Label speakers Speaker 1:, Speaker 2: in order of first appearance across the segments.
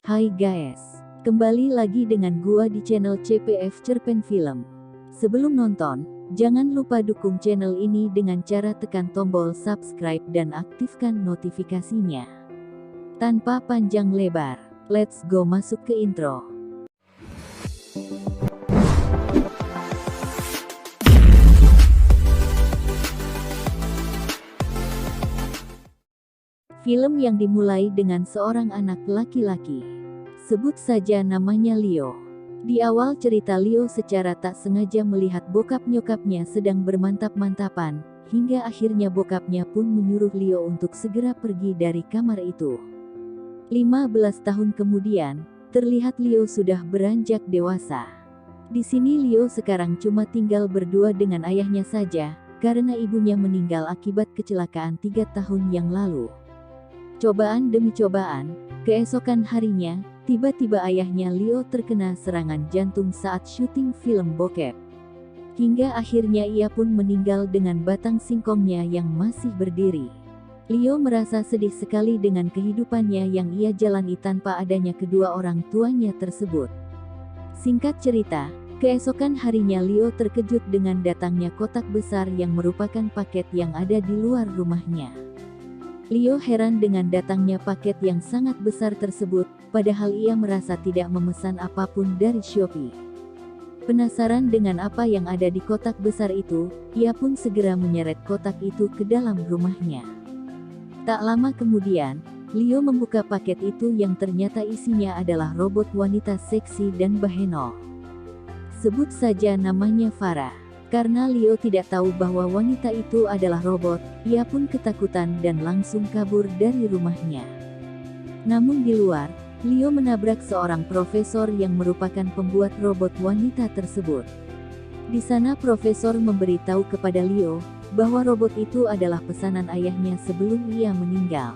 Speaker 1: Hai guys, kembali lagi dengan gua di channel CPF Cerpen Film. Sebelum nonton, jangan lupa dukung channel ini dengan cara tekan tombol subscribe dan aktifkan notifikasinya. Tanpa panjang lebar, let's go masuk ke intro. Film yang dimulai dengan seorang anak laki-laki. Sebut saja namanya Leo. Di awal cerita, Leo secara tak sengaja melihat bokap nyokapnya sedang bermantap-mantapan, hingga akhirnya bokapnya pun menyuruh Leo untuk segera pergi dari kamar itu. 15 tahun kemudian, terlihat Leo sudah beranjak dewasa. Di sini Leo sekarang cuma tinggal berdua dengan ayahnya saja, karena ibunya meninggal akibat kecelakaan 3 tahun yang lalu. Cobaan demi cobaan, keesokan harinya, tiba-tiba ayahnya Leo terkena serangan jantung saat syuting film bokep. Hingga akhirnya ia pun meninggal dengan batang singkongnya yang masih berdiri. Leo merasa sedih sekali dengan kehidupannya yang ia jalani tanpa adanya kedua orang tuanya tersebut. Singkat cerita, keesokan harinya Leo terkejut dengan datangnya kotak besar yang merupakan paket yang ada di luar rumahnya. Leo heran dengan datangnya paket yang sangat besar tersebut, padahal ia merasa tidak memesan apapun dari Shopee. Penasaran dengan apa yang ada di kotak besar itu, ia pun segera menyeret kotak itu ke dalam rumahnya. Tak lama kemudian, Leo membuka paket itu yang ternyata isinya adalah robot wanita seksi dan bahenol. Sebut saja namanya Farah. Karena Leo tidak tahu bahwa wanita itu adalah robot, ia pun ketakutan dan langsung kabur dari rumahnya. Namun di luar, Leo menabrak seorang profesor yang merupakan pembuat robot wanita tersebut. Di sana profesor memberitahu kepada Leo, bahwa robot itu adalah pesanan ayahnya sebelum ia meninggal.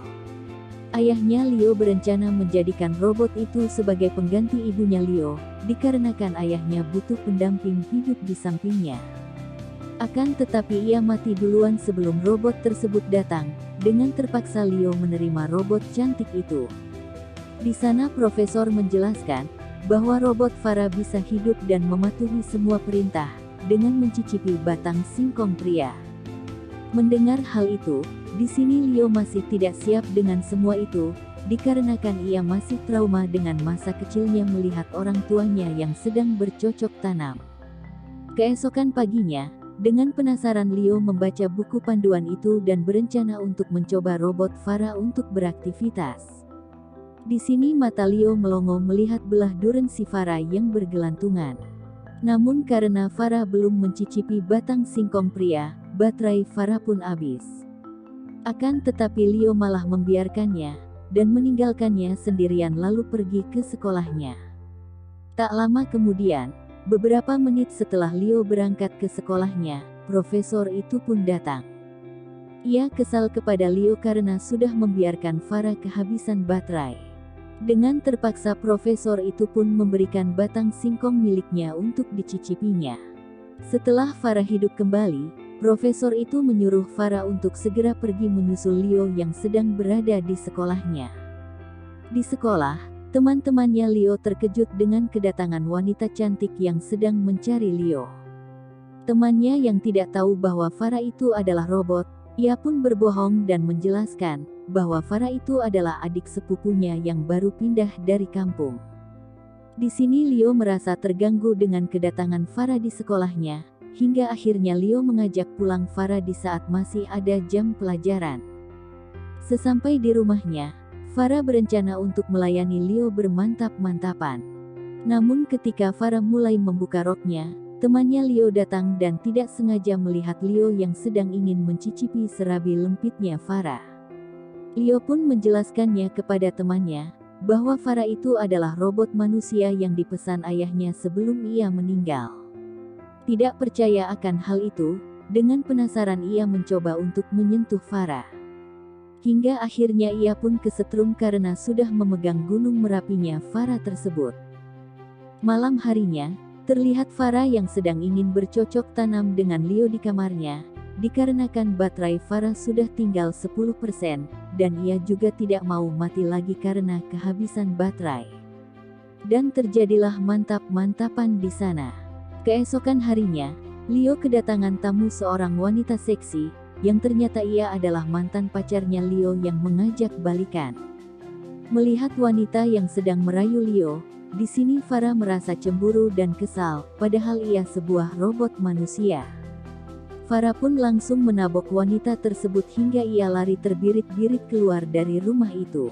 Speaker 1: Ayahnya Leo berencana menjadikan robot itu sebagai pengganti ibunya Leo, dikarenakan ayahnya butuh pendamping hidup di sampingnya. Akan tetapi ia mati duluan sebelum robot tersebut datang, dengan terpaksa Leo menerima robot cantik itu. Di sana profesor menjelaskan, bahwa robot Farah bisa hidup dan mematuhi semua perintah, dengan mencicipi batang singkong pria. Mendengar hal itu, di sini Leo masih tidak siap dengan semua itu, dikarenakan ia masih trauma dengan masa kecilnya melihat orang tuanya yang sedang bercocok tanam. Keesokan paginya, dengan penasaran Leo membaca buku panduan itu dan berencana untuk mencoba robot Farah untuk beraktivitas. Di sini mata Leo melongo melihat belah duren si Farah yang bergelantungan. Namun karena Farah belum mencicipi batang singkong pria, baterai Farah pun habis. Akan tetapi Leo malah membiarkannya, dan meninggalkannya sendirian lalu pergi ke sekolahnya. Tak lama kemudian, beberapa menit setelah Leo berangkat ke sekolahnya, profesor itu pun datang. Ia kesal kepada Leo karena sudah membiarkan Farah kehabisan baterai. Dengan terpaksa profesor itu pun memberikan batang singkong miliknya untuk dicicipinya. Setelah Farah hidup kembali, profesor itu menyuruh Farah untuk segera pergi menyusul Leo yang sedang berada di sekolahnya. Di sekolah, teman-temannya Leo terkejut dengan kedatangan wanita cantik yang sedang mencari Leo. Temannya yang tidak tahu bahwa Farah itu adalah robot, ia pun berbohong dan menjelaskan, bahwa Farah itu adalah adik sepupunya yang baru pindah dari kampung. Di sini Leo merasa terganggu dengan kedatangan Farah di sekolahnya, hingga akhirnya Leo mengajak pulang Farah di saat masih ada jam pelajaran. Sesampai di rumahnya, Farah berencana untuk melayani Leo bermantap-mantapan. Namun ketika Farah mulai membuka roknya, temannya Leo datang dan tidak sengaja melihat Leo yang sedang ingin mencicipi serabi lempitnya Farah. Leo pun menjelaskannya kepada temannya, bahwa Farah itu adalah robot manusia yang dipesan ayahnya sebelum ia meninggal. Tidak percaya akan hal itu, dengan penasaran ia mencoba untuk menyentuh Farah. Hingga akhirnya ia pun kesetrum karena sudah memegang gunung Merapinya Farah tersebut. Malam harinya, terlihat Farah yang sedang ingin bercocok tanam dengan Leo di kamarnya, dikarenakan baterai Farah sudah tinggal 10%, dan ia juga tidak mau mati lagi karena kehabisan baterai. dan terjadilah mantap-mantapan di sana. Keesokan harinya, Leo kedatangan tamu seorang wanita seksi, yang ternyata ia adalah mantan pacarnya Leo yang mengajak balikan. Melihat wanita yang sedang merayu Leo, di sini Farah merasa cemburu dan kesal, padahal ia sebuah robot manusia. Farah pun langsung menabok wanita tersebut hingga ia lari terbirit-birit keluar dari rumah itu.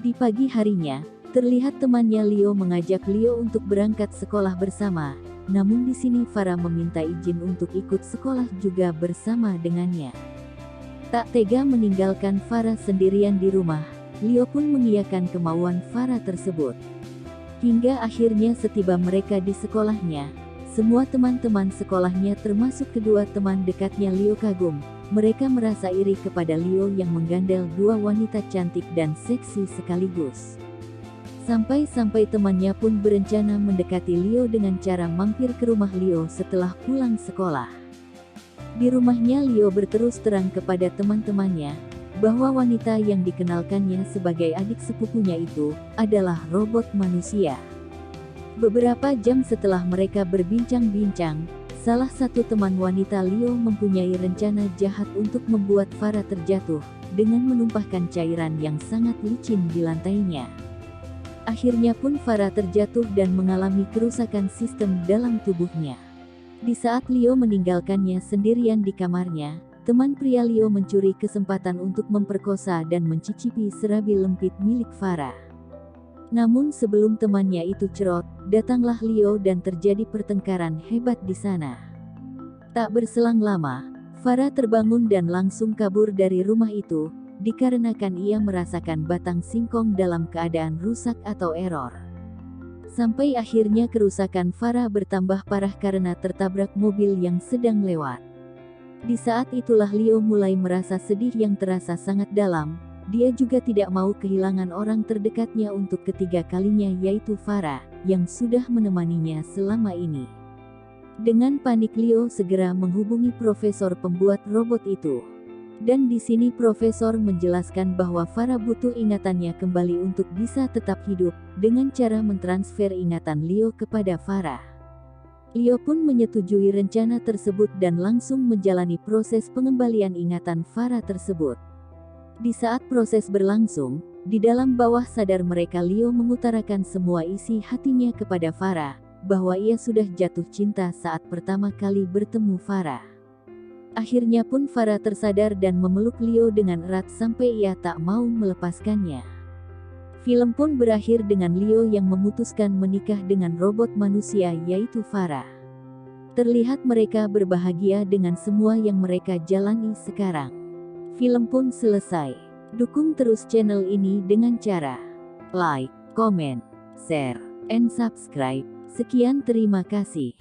Speaker 1: Di pagi harinya, terlihat temannya Leo mengajak Leo untuk berangkat sekolah bersama. Namun di sini Farah meminta izin untuk ikut sekolah juga bersama dengannya. Tak tega meninggalkan Farah sendirian di rumah, Leo pun mengiyakan kemauan Farah tersebut. Hingga akhirnya setiba mereka di sekolahnya, semua teman-teman sekolahnya termasuk kedua teman dekatnya Leo kagum. Mereka merasa iri kepada Leo yang menggandeng dua wanita cantik dan seksi sekaligus. Sampai-sampai temannya pun berencana mendekati Leo dengan cara mampir ke rumah Leo setelah pulang sekolah. Di rumahnya Leo berterus terang kepada teman-temannya, bahwa wanita yang dikenalkannya sebagai adik sepupunya itu, adalah robot manusia. Beberapa jam setelah mereka berbincang-bincang, salah satu teman wanita Leo mempunyai rencana jahat untuk membuat Farah terjatuh, dengan menumpahkan cairan yang sangat licin di lantainya. Akhirnya pun Farah terjatuh dan mengalami kerusakan sistem dalam tubuhnya. Di saat Leo meninggalkannya sendirian di kamarnya, teman pria Leo mencuri kesempatan untuk memperkosa dan mencicipi serabi lempit milik Farah. Namun sebelum temannya itu cerot, datanglah Leo dan terjadi pertengkaran hebat di sana. Tak berselang lama, Farah terbangun dan langsung kabur dari rumah itu, dikarenakan ia merasakan batang singkong dalam keadaan rusak atau error. Sampai akhirnya kerusakan Farah bertambah parah karena tertabrak mobil yang sedang lewat. Di saat itulah Leo mulai merasa sedih yang terasa sangat dalam. Dia juga tidak mau kehilangan orang terdekatnya untuk ketiga kalinya, yaitu Farah, yang sudah menemaninya selama ini. Dengan panik Leo segera menghubungi profesor pembuat robot itu. Dan di sini profesor menjelaskan bahwa Farah butuh ingatannya kembali untuk bisa tetap hidup, dengan cara mentransfer ingatan Leo kepada Farah. Leo pun menyetujui rencana tersebut dan langsung menjalani proses pengembalian ingatan Farah tersebut. Di saat proses berlangsung, di dalam bawah sadar mereka Leo mengutarakan semua isi hatinya kepada Farah, bahwa ia sudah jatuh cinta saat pertama kali bertemu Farah. Akhirnya pun Farah tersadar dan memeluk Leo dengan erat sampai ia tak mau melepaskannya. Film pun berakhir dengan Leo yang memutuskan menikah dengan robot manusia yaitu Farah. Terlihat mereka berbahagia dengan semua yang mereka jalani sekarang. Film pun selesai. Dukung terus channel ini dengan cara like, comment, share, and subscribe. Sekian terima kasih.